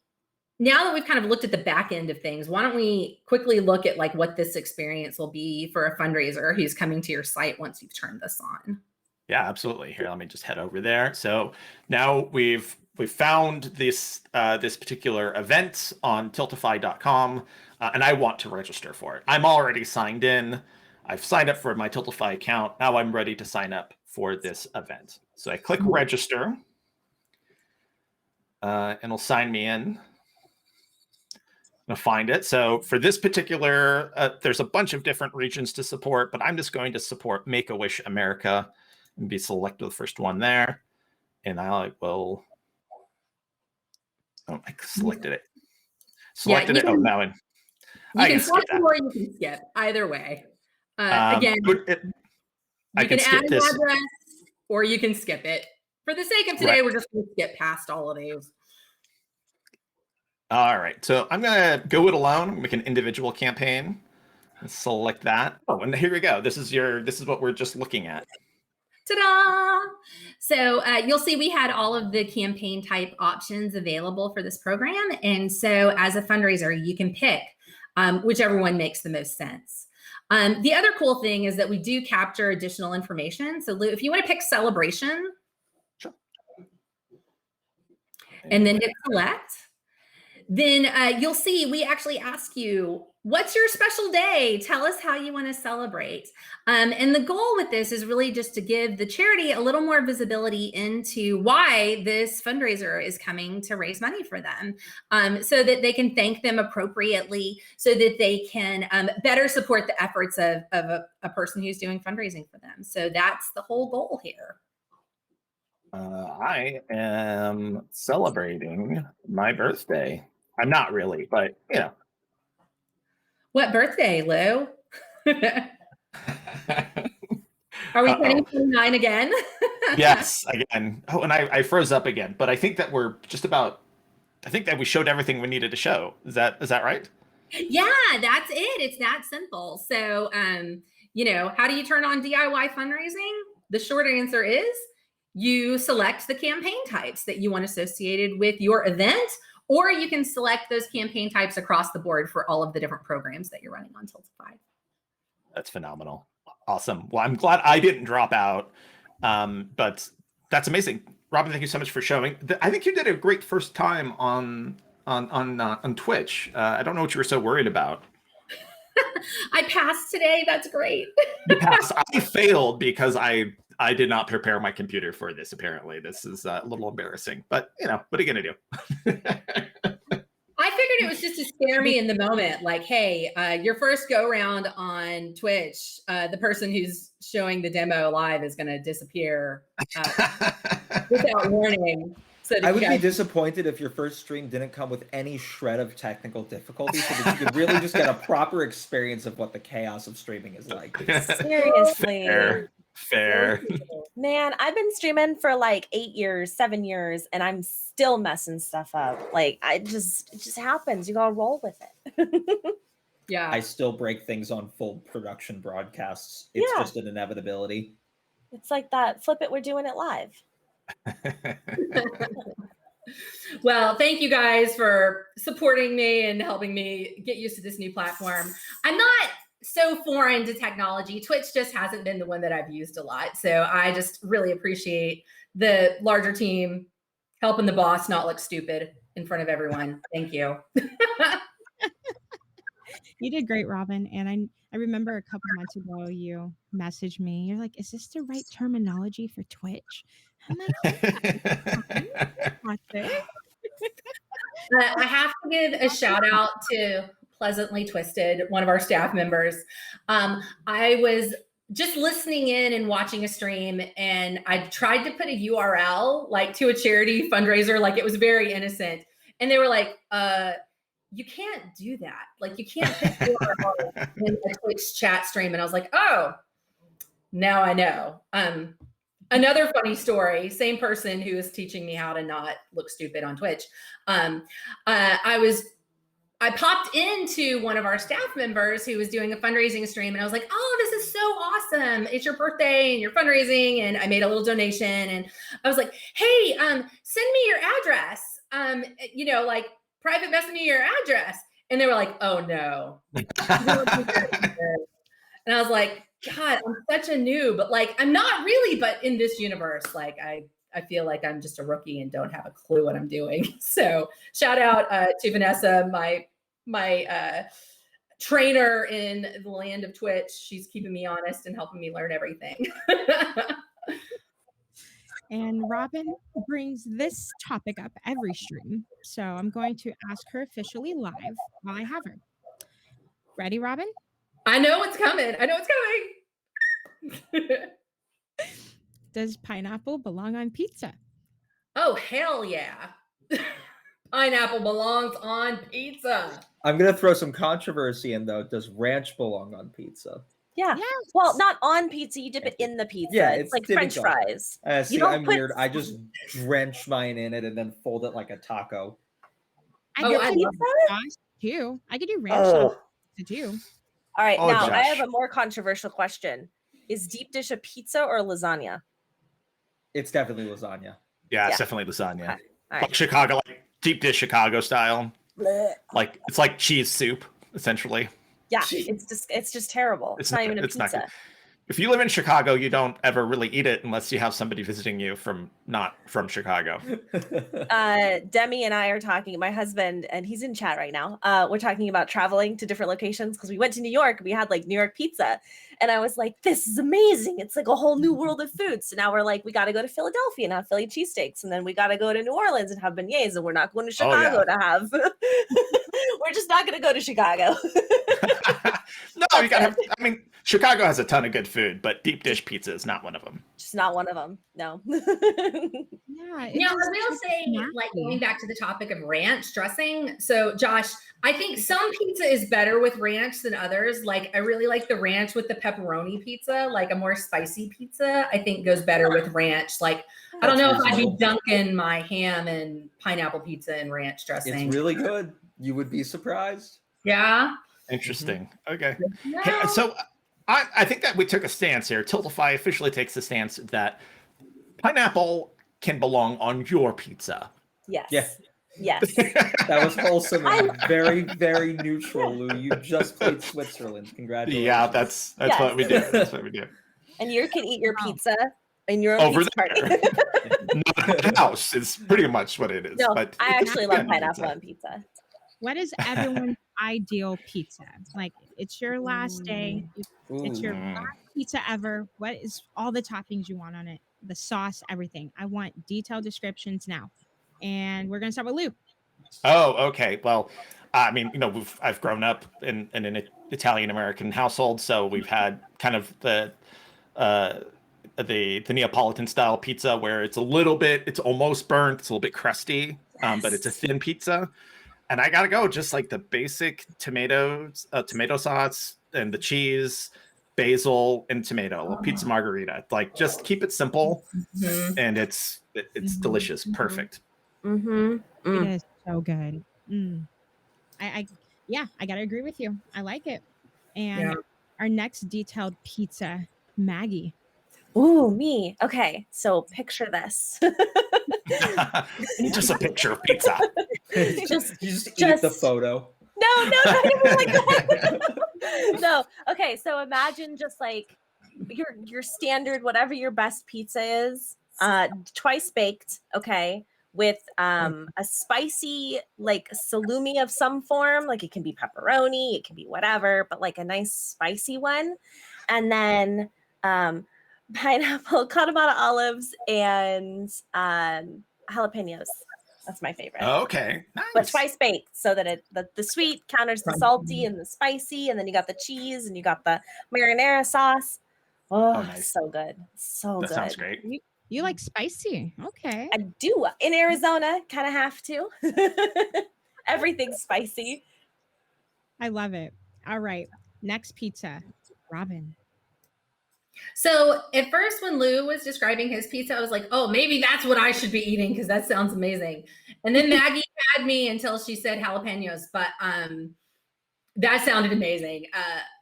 now that we've kind of looked at the back end of things, why don't we quickly look at like what this experience will be for a fundraiser who's coming to your site once you've turned this on? Yeah, absolutely. Here, let me just head over there. So now we've found this particular event on tiltify.com, and I want to register for it. I'm already signed in. I've signed up for my Tiltify account. Now I'm ready to sign up for this event. So I click register, and it'll sign me in. I'm gonna find it. So for this particular, there's a bunch of different regions to support, but I'm just going to support Make-A-Wish America and be selected the first one there. And I will, I selected it. Selected it. Oh, now I can skip that. Or you can skip, either way. Again, I can skip this. Address, or you can skip it. For the sake of today, we're just going to skip past all of these. All right, so I'm going to go it alone, make an individual campaign, and select that. Oh, and here we go. This is what we're just looking at. Ta-da! So you'll see we had all of the campaign type options available for this program. And so as a fundraiser, you can pick whichever one makes the most sense. The other cool thing is that we do capture additional information. So Lou, if you want to pick celebration, sure. And then hit select, then you'll see we actually ask you, what's your special day? Tell us how you want to celebrate. And the goal with this is really just to give the charity a little more visibility into why this fundraiser is coming to raise money for them, so that they can thank them appropriately, so that they can better support the efforts of a person who's doing fundraising for them. So that's the whole goal here. I am celebrating my birthday. I'm not really, but you know. What birthday, Lou? Are we turning 29 again? Yes, again. Oh, and I froze up again, but I think that we're just about. I think that we showed everything we needed to show. Is that right? Yeah, that's it. It's that simple. So, how do you turn on DIY fundraising? The short answer is you select the campaign types that you want associated with your event, or you can select those campaign types across the board for all of the different programs that you're running on Tiltify. That's phenomenal. Awesome. Well, I'm glad I didn't drop out, but that's amazing. Robin, thank you so much for showing. I think you did a great first time on Twitch. I don't know what you were so worried about. I passed today. That's great. You passed. I failed because I did not prepare my computer for this. Apparently, this is a little embarrassing. But what are you gonna do? I figured it was just to scare me in the moment. Like, hey, your first go round on Twitch, the person who's showing the demo live is going to disappear without warning. So I would be disappointed if your first stream didn't come with any shred of technical difficulty, so that you could really just get a proper experience of what the chaos of streaming is like. Seriously. Fair. Man, I've been streaming for like 8 years, 7 years, and I'm still messing stuff up. Like, it just happens. You gotta roll with it. Yeah. I still break things on full production broadcasts. It's just an inevitability. It's like that. Flip it, we're doing it live. Well, thank you guys for supporting me and helping me get used to this new platform. I'm not so foreign to technology. Twitch just hasn't been the one that I've used a lot. So I just really appreciate the larger team helping the boss not look stupid in front of everyone. Thank you. You did great, Robin. And I remember a couple months ago you messaged me. You're like, is this the right terminology for Twitch? I'm like, I have to give a shout out to Pleasantly Twisted, one of our staff members. I was just listening in and watching a stream, and I tried to put a URL like to a charity fundraiser, like it was very innocent. And they were like, you can't do that. Like, you can't put URL in a Twitch chat stream. And I was like, oh, now I know. Another funny story, same person who is teaching me how to not look stupid on Twitch. I popped into one of our staff members who was doing a fundraising stream, and I was like, oh, this is so awesome. It's your birthday and you're fundraising. And I made a little donation, and I was like, hey, send me your address. Like private message me your address. And they were like, oh no. And I was like, God, I'm such a noob, but like, I'm not really, but in this universe, like I feel like I'm just a rookie and don't have a clue what I'm doing. So shout out to Vanessa, my trainer in the land of Twitch. She's keeping me honest and helping me learn everything. And Robin brings this topic up every stream. So I'm going to ask her officially live while I have her. Ready, Robin? I know it's coming. Does pineapple belong on pizza? Oh, hell yeah. Pineapple belongs on pizza. I'm going to throw some controversy in, though. Does ranch belong on pizza? Yeah. Yes. Well, not on pizza. You dip it in the pizza. Yeah, it's like French typical. fries. See, I'm weird. I just drench mine in it and then fold it like a taco. I Oh, could I do love sauce too. I could do ranch sauce too. All right, Oh, now I Josh. have a more controversial question. Is deep dish a pizza or lasagna? It's definitely lasagna. Yeah, it's Yeah. definitely lasagna. Okay. All Like right. Chicago, like deep dish Chicago style. Blech. Like it's like cheese soup, essentially. Yeah, Gee. it's just terrible. It's not even a it's not pizza. good. If you live in Chicago, you don't ever really eat it unless you have somebody visiting you not from Chicago. Demi and I are talking, my husband, and he's in chat right now. We're talking about traveling to different locations because we went to New York. We had like New York pizza. And I was like, this is amazing. It's like a whole new world of food. So now we're like, we got to go to Philadelphia and have Philly cheesesteaks. And then we got to go to New Orleans and have beignets. And we're not going to Chicago to have. We're just not going to go to Chicago. No, you gotta have. I mean, Chicago has a ton of good food, but deep dish pizza is not one of them. Just not one of them. No. Yeah, it Now, I just will tastes say, like going nasty. back to the topic of ranch dressing. So, Josh, I think some pizza is better with ranch than others. Like, I really like the ranch with the pepperoni pizza. Like a more spicy pizza, I think goes better with ranch. Like, I don't That's know if I'd be reasonable. dunking my ham and pineapple pizza and ranch dressing. It's really good. You would be surprised. Yeah. Interesting. Okay. No. Hey, so I think that we took a stance here. Tiltify officially takes the stance that pineapple can belong on your pizza. Yes. Yeah. Yes. That was wholesome and very, very neutral, Lou. You just played Switzerland. Congratulations. Yeah, that's Yes. what we do. That's what we do. And you can eat your Wow. pizza in your own Over pizza party. there. Not at the house is pretty much what it is. No, but I it's actually good love pineapple pizza. on pizza. What is everyone's ideal pizza? Like, it's your last day. It's your Ooh. last pizza ever. What is all the toppings you want on it? The sauce, everything. I want detailed descriptions now. And we're gonna start with Lou. Oh, okay. Well, I mean, I've grown up in an Italian American household, so we've had kind of uh, the Neapolitan style pizza where it's almost burnt, it's a little bit crusty, but it's a thin pizza. And I gotta go, just like the basic tomato sauce and the cheese, basil and tomato, a pizza margarita. Like, just keep it simple, Mhm. and it's delicious, perfect. Mm-hmm. It is so good. I gotta agree with you. I like it. And Yeah. our next detailed pizza, Maggie. Ooh, me. Okay, so picture this. Just a picture of pizza. Just- you just eat the just- photo. No, I don't mean like that. No. Okay, so imagine just like your standard, whatever your best pizza is, twice baked, okay, with a spicy like salumi of some form, like it can be pepperoni, it can be whatever, but like a nice spicy one, and then pineapple, Katamata olives, and jalapenos. That's my favorite. Okay, But nice. twice baked, so that the sweet counters the salty and the spicy, and then you got the cheese and you got the marinara sauce. Oh, nice. so good, so That good. sounds great. You like spicy. Okay. I do in Arizona, kind of have to. Everything's spicy. I love it. All right. Next pizza, Robin. So at first, when Lou was describing his pizza, I was like, oh, maybe that's what I should be eating because that sounds amazing. And then Maggie had me until she said jalapenos, but that sounded amazing.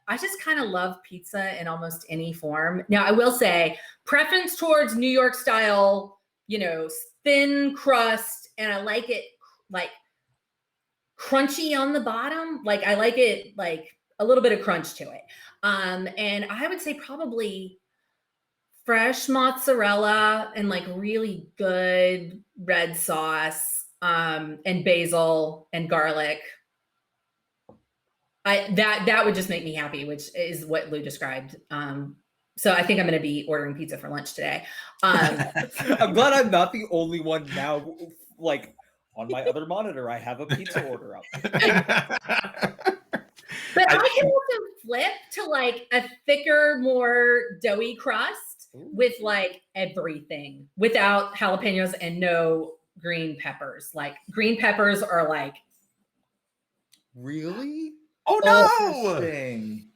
I just kind of love pizza in almost any form. Now, I will say preference towards New York style, thin crust, and I like it like crunchy on the bottom. Like I like it like a little bit of crunch to it. And I would say probably fresh mozzarella and like really good red sauce, and basil and garlic. That would just make me happy, which is what Lou described. So I think I'm going to be ordering pizza for lunch today. I'm glad I'm not the only one now. Like on my other monitor, I have a pizza order up. But I can also flip to like a thicker, more doughy crust with like everything without jalapenos and no green peppers. Like green peppers are like, Really? Oh no! Interesting.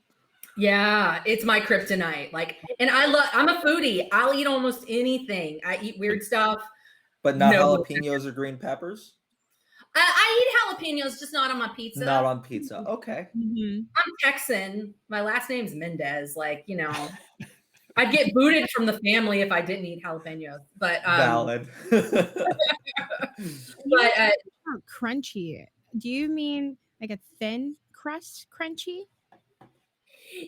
yeah, it's my kryptonite. Like, and I'm a foodie. I'll eat almost anything. I eat weird stuff. But not No. jalapenos or green peppers? I eat jalapenos, just not on my pizza. Not on pizza. Okay. Mhm. I'm Texan. My last name's Mendez. Like, I'd get booted from the family if I didn't eat jalapenos. But Valid. Crunchy. Do you mean like a thin crust crunchy?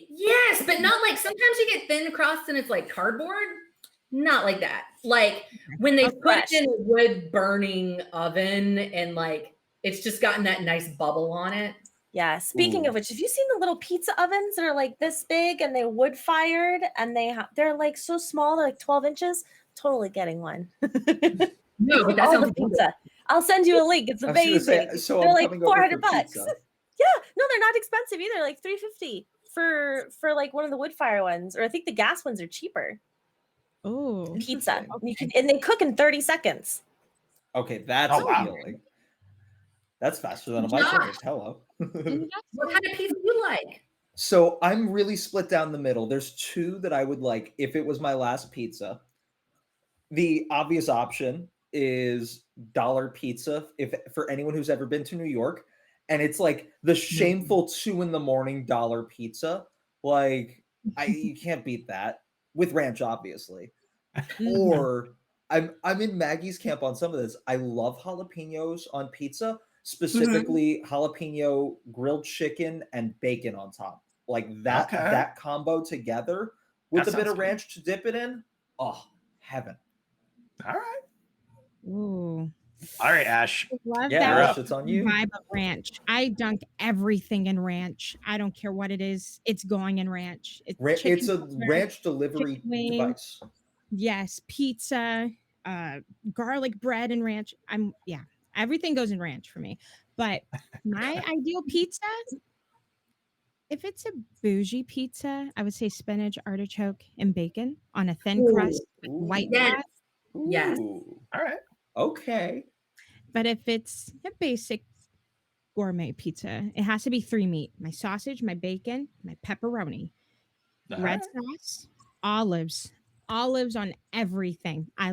yes, but not like sometimes you get thin crust and it's like cardboard. Not like that. Like when they put fresh. it in a wood burning oven and like it's just gotten that nice bubble on it. Yeah. Speaking Ooh. of which, have you seen the little pizza ovens that are like this big and they're wood fired and they're like so small, they're like 12 inches? Totally getting one. No, but that All sounds the pizza. I'll send you a link. It's I was gonna amazing. say, so They're I'm like coming over for $400 bucks. pizza. Yeah, no, they're not expensive either. Like $350 for like one of the wood fire ones, or I think the gas ones are cheaper. Oh, pizza. Interesting. You can, and they cook in 30 seconds. Okay, that's Oh, wow. appealing. That's faster than a Josh. microwave. Hello. and What kind of pizza do you like? So I'm really split down the middle. There's two that I would like if it was my last pizza. The obvious option is dollar pizza if for anyone who's ever been to New York, and it's like the shameful 2 a.m. dollar pizza. Like you can't beat that with ranch, obviously. Or I'm in Maggie's camp on some of this. I love jalapenos on pizza, specifically jalapeno grilled chicken and bacon on top. Like that Okay. that combo together with That a bit sounds of good. ranch to dip it in. Oh, heaven. All right. ooh. All right, Ash. Love Yeah, You're that up. Ash, it's on you. vibe of ranch. I dunk everything in ranch. I don't care what it is. It's going in ranch. It's It's chicken a tender, ranch delivery chicken wing, device. yes, pizza, garlic bread and ranch. Everything goes in ranch for me. But my ideal pizza, if it's a bougie pizza, I would say spinach, artichoke, and bacon on a thin crust with white Yes. bread. Yes. Ooh, All right. okay. But if it's a basic gourmet pizza, it has to be 3 meat: my sausage, my bacon, my pepperoni, All red right. sauce, olives on everything. I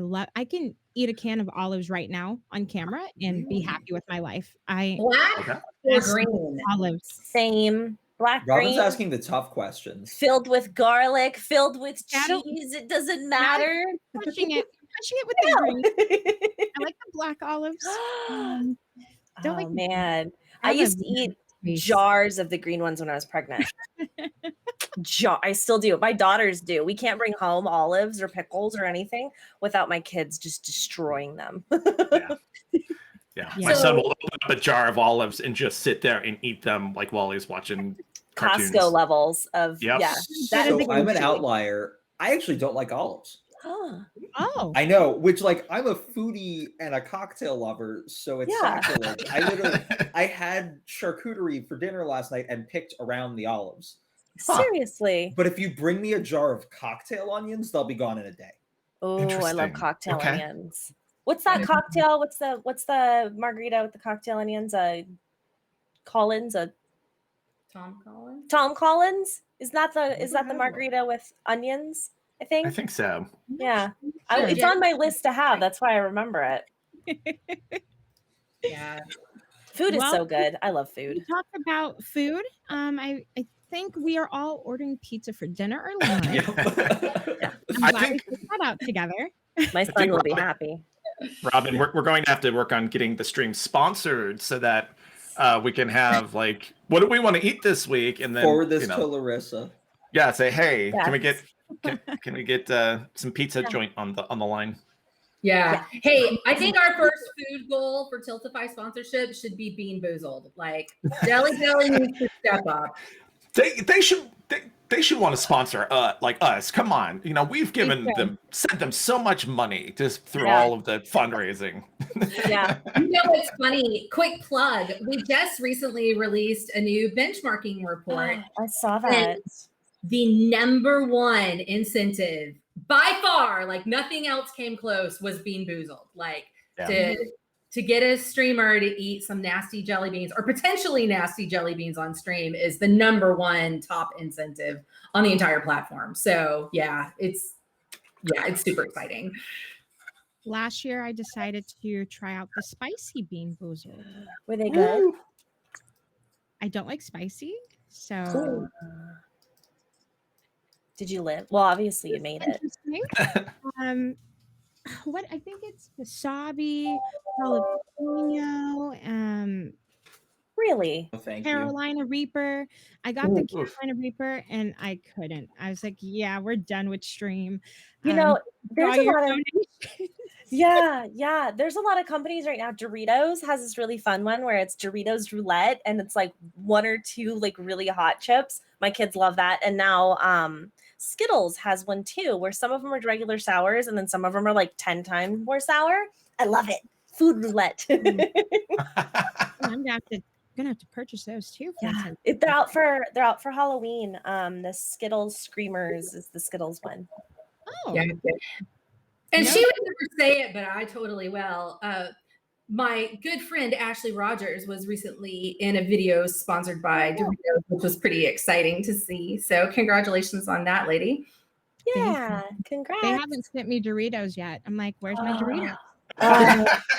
can eat a can of olives right now on camera and be Really? happy with my life. I Black Okay. or Yes, green? olives. Same. Black, Robin's green, asking the tough questions. filled with garlic, filled with I don't- cheese. It doesn't Now matter. pushing it. I'm pushing it with the green. I like the black olives. Don't Oh like the man, I I love used to eat taste. jars of the green ones when I was pregnant. I still do. My daughters do. We can't bring home olives or pickles or anything without my kids just destroying them. Yeah. Yeah. My Yeah. son will open up a jar of olives and just sit there and eat them like while he's watching cartoons. Costco levels of Yep. yeah. That is So a I'm an good outlier. I actually don't like olives. Oh, I know, which like I'm a foodie and a cocktail lover, so it's Yeah. sacrilege. I had charcuterie for dinner last night and picked around the olives. Huh. Seriously. But if you bring me a jar of cocktail onions, they'll be gone in a day. Oh, I love Interesting. cocktail Okay. onions. What's that cocktail? What's the margarita with the cocktail onions? Collins, Tom Collins? Tom Collins? Is that the had one. margarita with onions? I think. I think so. Yeah. Sure. It's on my list to have. That's why I remember it. Yeah. Food is Well, so good. I love we food. talked about food. I think we are all ordering pizza for dinner or lunch. Yep. I'm I glad we think- put that out together. My think son will be Robin- happy. Robin, we're going to have to work on getting the stream sponsored so that we can have like, what do we want to eat this week? And then Forward this to Larissa. yeah, say, hey, Yes. can we get some pizza joint on the line? Yeah. Hey, I think our first food goal for Tiltify sponsorship should be Bean Boozled. Like Jelly Belly needs to step up. They should want to sponsor like us. Come on, we've sent them so much money just through Yeah. all of the fundraising. Yeah. You know what's funny? Quick plug. We just recently released a new benchmarking report. I saw that. The number one incentive by far, like nothing else came close, was Bean Boozled. Like to get a streamer to eat some nasty jelly beans or potentially nasty jelly beans on stream is the number one top incentive on the entire platform. So yeah, it's super exciting. Last year, I decided to try out the spicy bean boozled. Were they good? Ooh. I don't like spicy, so Ooh. Did you live? Well, obviously you made it. interesting. What I think it's wasabi, jalapeno, Really? Oh, thank you. Carolina Reaper. I got the Oof. Carolina Reaper and I couldn't. I was like, yeah, we're done with stream. There's draw a your lot of donations. yeah. There's a lot of companies right now. Doritos has this really fun one where it's Doritos roulette and it's like one or two like really hot chips. My kids love that. And now Skittles has one too, where some of them are regular sours and then some of them are like 10 times more sour. I love it. Food roulette. I'm gonna have to purchase those too. For Yeah. instance. They're out for Halloween. The Skittles Screamers is the Skittles one. Oh, Yeah. And No. she would never say it, but I totally will. My good friend Ashley Rogers was recently in a video sponsored by Doritos, which was pretty exciting to see. So congratulations on that, lady. Yeah, they congrats. haven't sent me Doritos yet. I'm like, where's my Doritos?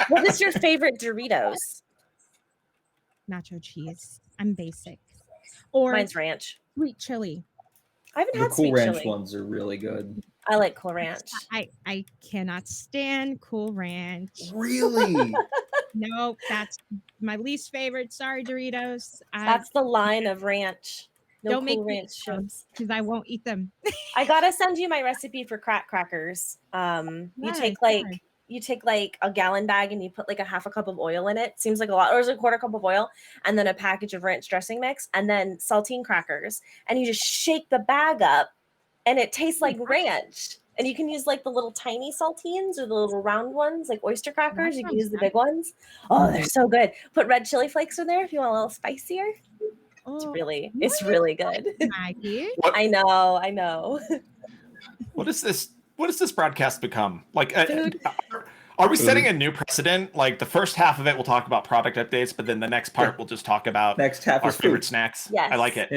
What is your favorite Doritos? Nacho cheese. I'm basic. Or Mine's ranch. sweet chili. I haven't The had Cool sweet Ranch chili. ones are really good. I like Cool Ranch. I cannot stand Cool Ranch. Really? No, that's my least favorite. Sorry, Doritos. That's the line of ranch. No Don't make Cool me Ranch chips. because I won't eat them. I gotta send you my recipe for crack crackers. You Yeah, take like a gallon bag and you put like a half a cup of oil in it. Seems like a lot, or is it a quarter cup of oil, and then a package of ranch dressing mix, and then saltine crackers, and you just shake the bag up, and it tastes like ranch. And you can use like the little tiny saltines or the little round ones, like oyster crackers. You can use the big ones. Oh, they're so good. Put red chili flakes in there if you want a little spicier. It's really good. Maggie. I know. What is this? What does this broadcast become? Like, Food. are we setting a new precedent? Like, the first half of it, we'll talk about product updates, but then the next part, we'll just talk about Next half our is favorite food. snacks. Yes. I like it.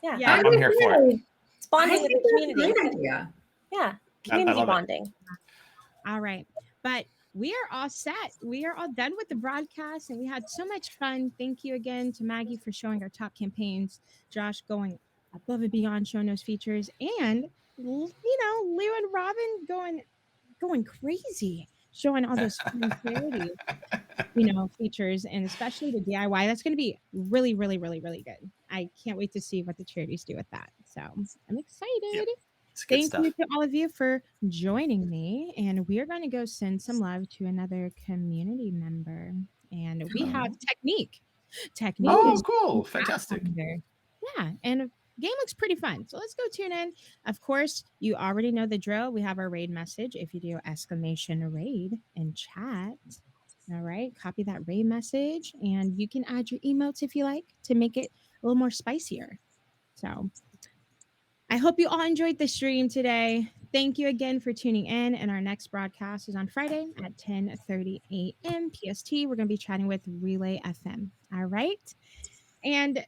Yeah. Yeah. I'm here for it. It's bonding I with think the that's a community. great idea. Yeah. I Community love it. bonding. All right. But we are all set. We are all done with the broadcast and we had so much fun. Thank you again to Maggie for showing our top campaigns, Josh going above and beyond showing those features, and Lou and Robin going crazy showing all those fun charity, features, and especially the DIY. That's going to be really, really, really, really good. I can't wait to see what the charities do with that. So I'm excited. Yep. It's good Thank stuff. you to all of you for joining me. And we are going to go send some love to another community member. And we have Technique. Technique Oh, is cool. Fantastic. Pathfinder. Yeah. And the game looks pretty fun. So let's go tune in. Of course, you already know the drill. We have our raid message. If you do exclamation raid in chat, all right, copy that raid message. And you can add your emotes if you like to make it a little more spicier. So I hope you all enjoyed the stream today. Thank you again for tuning in. And our next broadcast is on Friday at 10:30 a.m. PST. We're going to be chatting with Relay FM. All right. And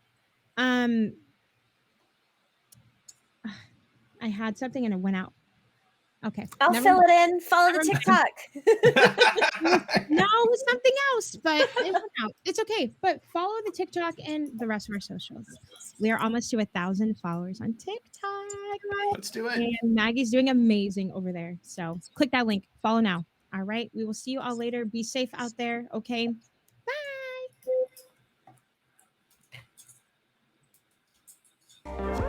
I had something and it went out. Okay. I'll fill it in. Follow the TikTok. No, it was something else, but it went out. It's okay. But follow the TikTok and the rest of our socials. We are almost to 1,000 followers on TikTok. Let's do it. And Maggie's doing amazing over there. So click that link. Follow now. All right. We will see you all later. Be safe out there. Okay. Bye.